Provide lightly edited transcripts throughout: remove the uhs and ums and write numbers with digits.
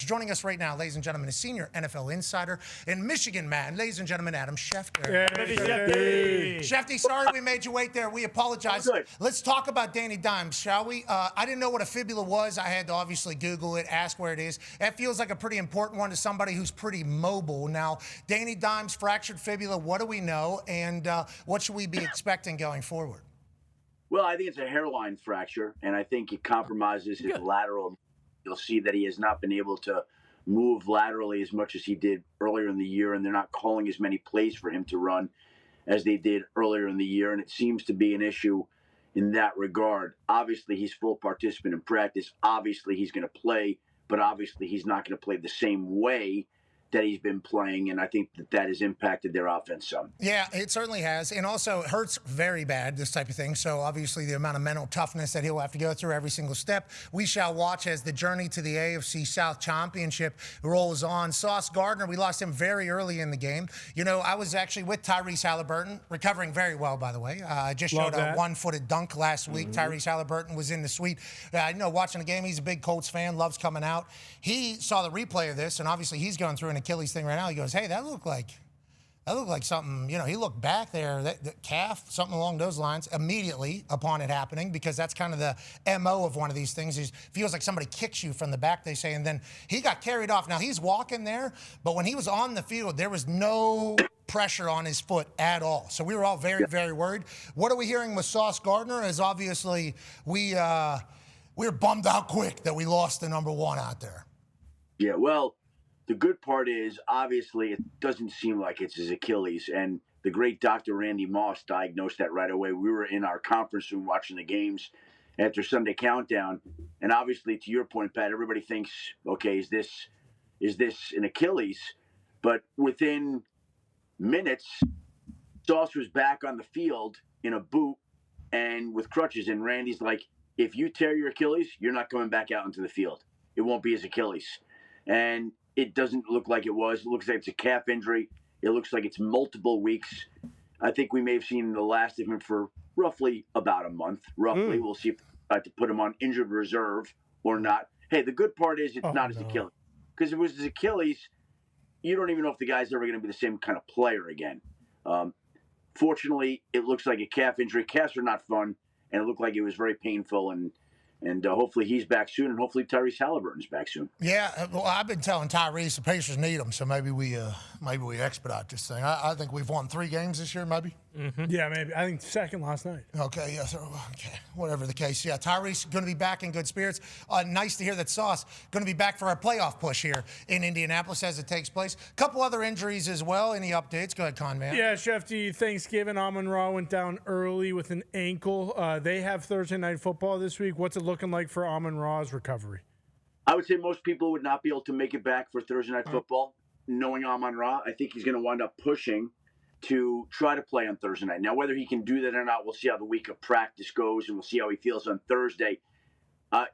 Joining us right now, ladies and gentlemen, a senior NFL insider and Michigan man, ladies and gentlemen, Adam Schefter. Hey. Shefty, sorry we made you wait there. We apologize. Let's talk about Danny Dimes, shall we? I didn't know what a fibula was. I had to obviously Google it, ask where it is. That feels like a pretty important one to somebody who's pretty mobile. Now, Danny Dimes, fractured fibula, what do we know? And what should we be expecting going forward? Well, I think it's a hairline fracture, and I think it compromises his lateral. You'll see that he has not been able to move laterally as much as he did earlier in the year, and they're not calling as many plays for him to run as they did earlier in the year, and it seems to be an issue in that regard. Obviously, he's full participant in practice. Obviously, he's going to play, but obviously he's not going to play the same way that he's been playing, and I think that has impacted their offense some. Yeah, it certainly has, and also it hurts very bad, this type of thing, so obviously the amount of mental toughness that he'll have to go through every single step. We shall watch as the journey to the AFC South Championship rolls on. Sauce Gardner, we lost him very early in the game. You know, I was actually with Tyrese Halliburton, recovering very well, by the way. I just showed a one-footed dunk last week. Tyrese Halliburton was in the suite. You know, watching the game, he's a big Colts fan, loves coming out. He saw the replay of this, and obviously he's going through an Achilles thing right now. He goes, hey, that looked like something, you know, he looked back there, that calf, something along those lines, immediately upon it happening, because that's kind of the MO of one of these things. It feels like somebody kicks you from the back, they say, and then he got carried off. Now, he's walking there, but when he was on the field, there was no pressure on his foot at all. So we were all very, very worried. What are we hearing with Sauce Gardner? Is obviously we were bummed out quick that we lost the number one out there. Yeah, well, the good part is, obviously, it doesn't seem like it's his Achilles. And the great Dr. Randy Moss diagnosed that right away. We were in our conference room watching the games after Sunday Countdown. And obviously, to your point, Pat, everybody thinks, okay, is this an Achilles? But within minutes, Sauce was back on the field in a boot and with crutches. And Randy's like, if you tear your Achilles, you're not coming back out into the field. It won't be his Achilles. And it doesn't look like it was. It looks like it's a calf injury. It looks like it's multiple weeks. I think we may have seen the last of him for roughly about a month. Roughly. We'll see if they decide to put him on injured reserve or not. Hey, the good part is it's not his Achilles. Because if it was his Achilles, you don't even know if the guy's ever going to be the same kind of player again. Fortunately, it looks like a calf injury. Calves are not fun, and it looked like it was very painful, and hopefully he's back soon, and hopefully Tyrese Halliburton's back soon. Yeah, well, I've been telling Tyrese the Pacers need him, so maybe we expedite this thing. I think we've won 3 games this year, maybe. Yeah, maybe. I think second last night. Okay, yeah, so, okay, whatever the case. Yeah, Tyrese going to be back in good spirits. Nice to hear that Sauce going to be back for a playoff push here in Indianapolis as it takes place. A couple other injuries as well. Any updates? Go ahead, Con Man. Yeah, Schefter, Thanksgiving, Amon-Ra went down early with an ankle. They have Thursday Night Football this week. What's it looking like for Amon-Ra's recovery? I would say most people would not be able to make it back for Thursday Night Football. Knowing Amon-Ra, I think he's going to wind up pushing to try to play on Thursday night. Now, whether he can do that or not, we'll see how the week of practice goes, and we'll see how he feels on Thursday. I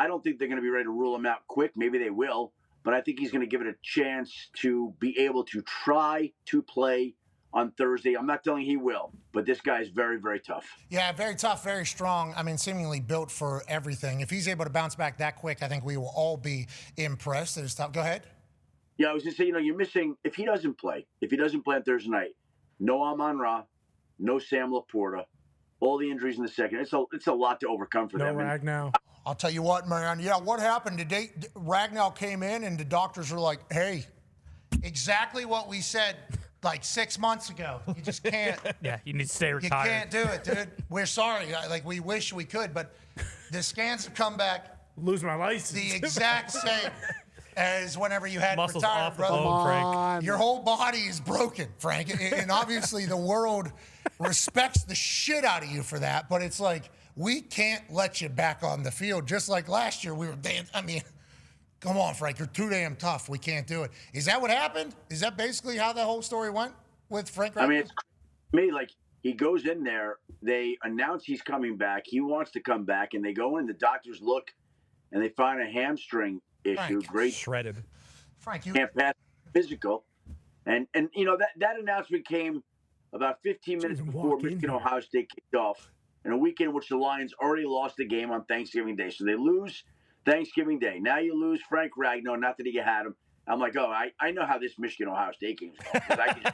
don't think they're going to be ready to rule him out quick. Maybe they will, but I think he's going to give it a chance to be able to try to play on Thursday. I'm not telling he will, but this guy is very, very tough. Yeah, very tough, very strong. I mean, seemingly built for everything. If he's able to bounce back that quick, I think we will all be impressed. Go ahead. Yeah, I was going to say, you're missing, if he doesn't play on Thursday night, no Amon-Ra, no Sam Laporta, all the injuries in the second. It's a lot to overcome for them. No Ragnow. I'll tell you what, man. Yeah, what happened today? Ragnow came in and the doctors were like, hey, exactly what we said like 6 months ago. You just can't. Yeah, you need to stay retired. You can't do it, dude. We're sorry. We wish we could, but the scans have come back. Lose my license. The exact same as whenever you had Muscles retired, off the brother. bone, Frank. Your whole body is broken, Frank. And obviously the world respects the shit out of you for that, but it's like, we can't let you back on the field. Just like last year, we were dancing. I mean, come on, Frank. You're too damn tough. We can't do it. Is that what happened? Is that basically how the whole story went with Frank Ragnow? I mean, it's me, like, he goes in there. They announce he's coming back. He wants to come back, and they go in. The doctors look, and they find a hamstring issue. Frank, great. Shredded. Frank, you Can't pass physical. And that announcement came about 15 minutes before Michigan Ohio State kicked off, in a weekend in which the Lions already lost the game on Thanksgiving Day. So they lose Thanksgiving Day. Now you lose Frank Ragnow. Not that he had him. I'm like, oh, I know how this Michigan-Ohio State game's going. 'Cause I can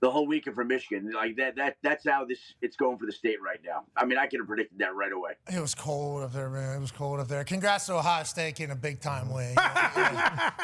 the whole weekend for Michigan, like that's how it's going for the state right now. I mean, I could have predicted that right away. It was cold up there, man. It was cold up there. Congrats to Ohio State getting a big-time win.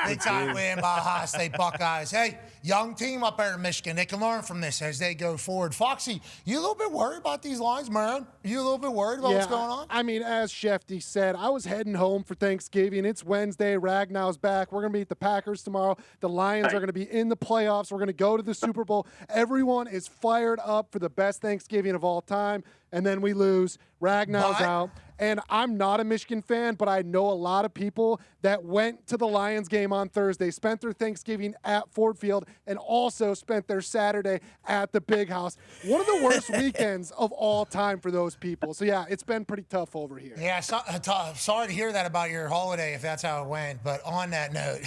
Big-time win by Ohio State Buckeyes. Hey, young team up there in Michigan. They can learn from this as they go forward. Foxy, you a little bit worried about these lines, man? You a little bit worried about what's going on? I mean, as Schefter said, I was heading home for Thanksgiving. It's Wednesday. Ragnow's back. We're going to beat the Packers tomorrow. The Lions are going to be in the playoffs. We're going to go to the Super Bowl. Everyone is fired up for the best Thanksgiving of all time, and then we lose. Ragnow's out. And I'm not a Michigan fan, but I know a lot of people that went to the Lions game on Thursday, spent their Thanksgiving at Ford Field, and also spent their Saturday at the Big House. One of the worst weekends of all time for those people. So, yeah, it's been pretty tough over here. Yeah, sorry to hear that about your holiday if that's how it went. But on that note,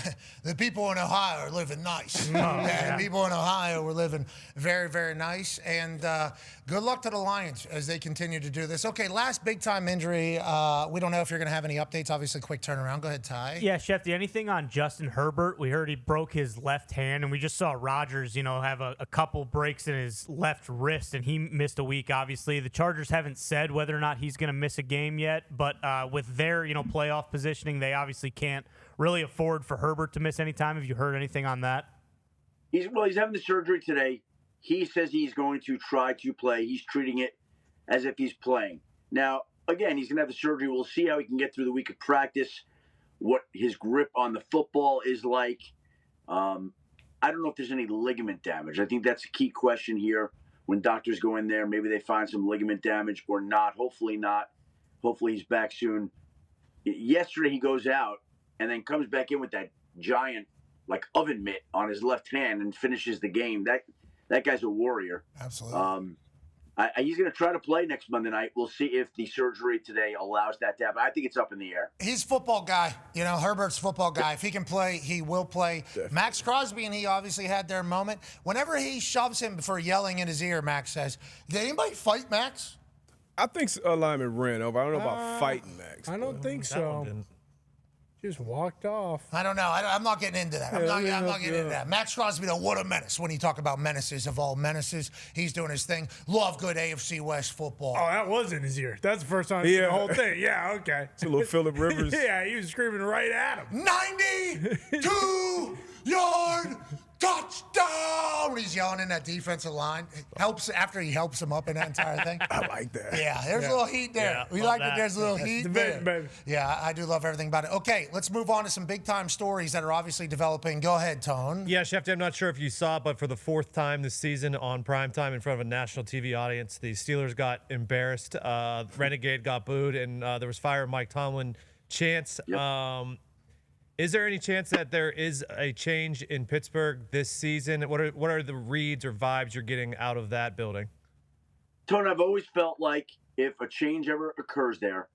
the people in Ohio are living nice. The people in Ohio were living very, very nice. And good luck to the Lions as they continue to do this. Okay, last big-time injury. We don't know if you're going to have any updates. Obviously, quick turnaround. Go ahead, Ty. Yeah, Schefter, anything on Justin Herbert? We heard he broke his left hand, and we just saw Rodgers, have a couple breaks in his left wrist, and he missed a week, obviously. The Chargers haven't said whether or not he's going to miss a game yet, but with their, playoff positioning, they obviously can't really afford for Herbert to miss any time. Have you heard anything on that? He's having the surgery today. He says he's going to try to play. He's treating it as if he's playing. Now, again, he's going to have the surgery. We'll see how he can get through the week of practice, what his grip on the football is like. I don't know if there's any ligament damage. I think that's a key question here. When doctors go in there, maybe they find some ligament damage or not. Hopefully not. Hopefully he's back soon. Yesterday he goes out and then comes back in with that giant, oven mitt on his left hand and finishes the game. That guy's a warrior. Absolutely. He's going to try to play next Monday night. We'll see if the surgery today allows that to happen. I think it's up in the air. He's a football guy. Herbert's a football guy. If he can play, he will play. Definitely. Max Crosby and he obviously had their moment. Whenever he shoves him for yelling in his ear, Max says, did anybody fight Max? I think a lineman ran over. I don't know about fighting Max. I don't think so. Just walked off. I don't know. I'm not getting into that. I'm not getting into that. Max Crosby, though, what a menace. When you talk about menaces of all menaces, he's doing his thing. Love good AFC West football. Oh, that was in his ear. That's the first time I seen the whole thing. Yeah, okay. It's a little Phillip Rivers. Yeah, he was screaming right at him. 92-yard touchdown! When he's yelling in that defensive line. It helps after he helps him up in that entire thing. I like that. Yeah, there's a little heat there. Yeah, we like that. that there's a little heat there. Baby. Yeah, I do love everything about it. Okay, let's move on to some big-time stories that are obviously developing. Go ahead, Tone. Yeah, Schefter, I'm not sure if you saw it, but for the fourth time this season on primetime in front of a national TV audience, the Steelers got embarrassed. Renegade got booed, and there was fire Mike Tomlin chants. Yep. Is there any chance that there is a change in Pittsburgh this season? What are the reads or vibes you're getting out of that building? Tony, I've always felt like if a change ever occurs there,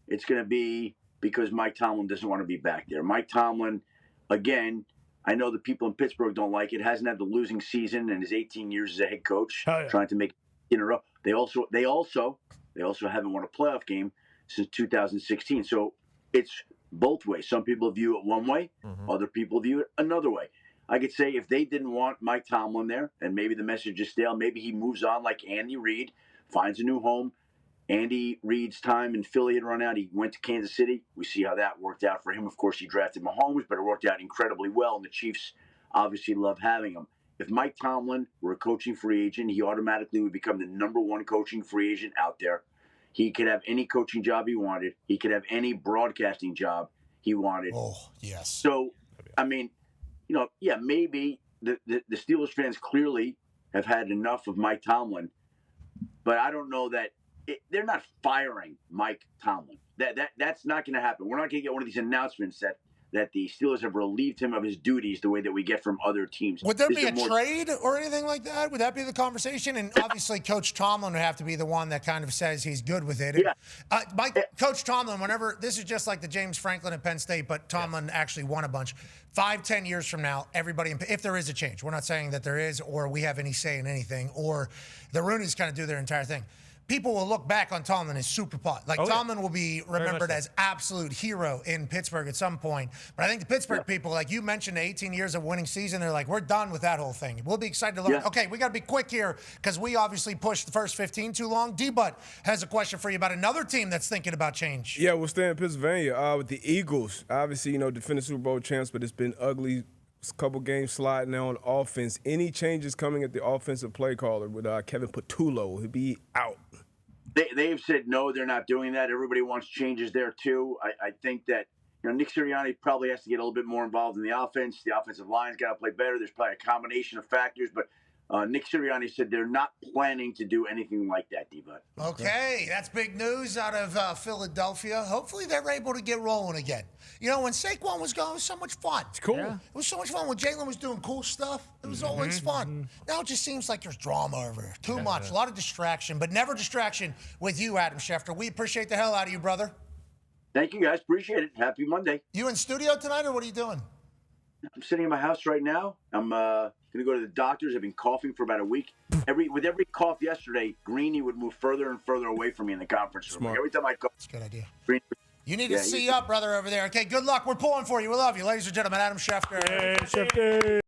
it's going to be because Mike Tomlin doesn't want to be back there. Mike Tomlin, again, I know the people in Pittsburgh don't like it, hasn't had the losing season in his 18 years as a head coach, trying to make it in a row. They also haven't won a playoff game since 2016. So it's both ways. Some people view it one way, other people view it another way. I could say if they didn't want Mike Tomlin there, and maybe the message is stale, maybe he moves on like Andy Reid, finds a new home. Andy Reid's time in Philly had run out. He went to Kansas City. We see how that worked out for him. Of course, he drafted Mahomes, but it worked out incredibly well, and the Chiefs obviously love having him. If Mike Tomlin were a coaching free agent, he automatically would become the number one coaching free agent out there. He could have any coaching job he wanted. He could have any broadcasting job he wanted. Oh, yes. So, I mean, maybe the Steelers fans clearly have had enough of Mike Tomlin, but I don't know that they're not firing Mike Tomlin. That's not going to happen. We're not going to get one of these announcements that the Steelers have relieved him of his duties the way that we get from other teams. Would there be a trade or anything like that? Would that be the conversation? And obviously, Coach Tomlin would have to be the one that kind of says he's good with it. Yeah. Coach Tomlin, this is just like the James Franklin at Penn State, but Tomlin actually won a bunch. 5-10 years from now, everybody, if there is a change, we're not saying that there is or we have any say in anything, or the Rooneys kind of do their entire thing. people will look back on Tomlin as super pot. Like, Tomlin will be remembered so. as absolute hero in Pittsburgh at some point. But I think the Pittsburgh people, like you mentioned, 18 years of winning season, they're like, we're done with that whole thing. We'll be excited to learn. Okay, we got to be quick here because we obviously pushed the first 15 too long. D-Butt has a question for you about another team that's thinking about change. Yeah, we'll stay in Pennsylvania with the Eagles. Obviously, defending Super Bowl champs, but it's been ugly. A couple games sliding on offense. Any changes coming at the offensive play caller with Kevin Patullo? He'll be out. They've said no, they're not doing that. Everybody wants changes there too. I think that Nick Sirianni probably has to get a little bit more involved in the offense. The offensive line's got to play better. There's probably a combination of factors, but Nick Sirianni said they're not planning to do anything like that, D-Butt. Okay, that's big news out of Philadelphia. Hopefully they're able to get rolling again. When Saquon was going, it was so much fun. It's cool. It was so much fun when Jalen was doing cool stuff. It was always fun. Now it just seems like there's drama over here. Too much, a lot of distraction, but never distraction with you, Adam Schefter. We appreciate the hell out of you, brother. Thank you, guys. Appreciate it. Happy Monday. You in studio tonight, or what are you doing? I'm sitting in my house right now. I'm going to go to the doctors. I've been coughing for about a week. With every cough yesterday, Greeny would move further and further away from me in the conference room. Like every time I cough. That's a good idea. Greeny, You need to see up, brother, over there. Okay, good luck. We're pulling for you. We love you. Ladies and gentlemen, Adam Schefter. Hey, Schefter.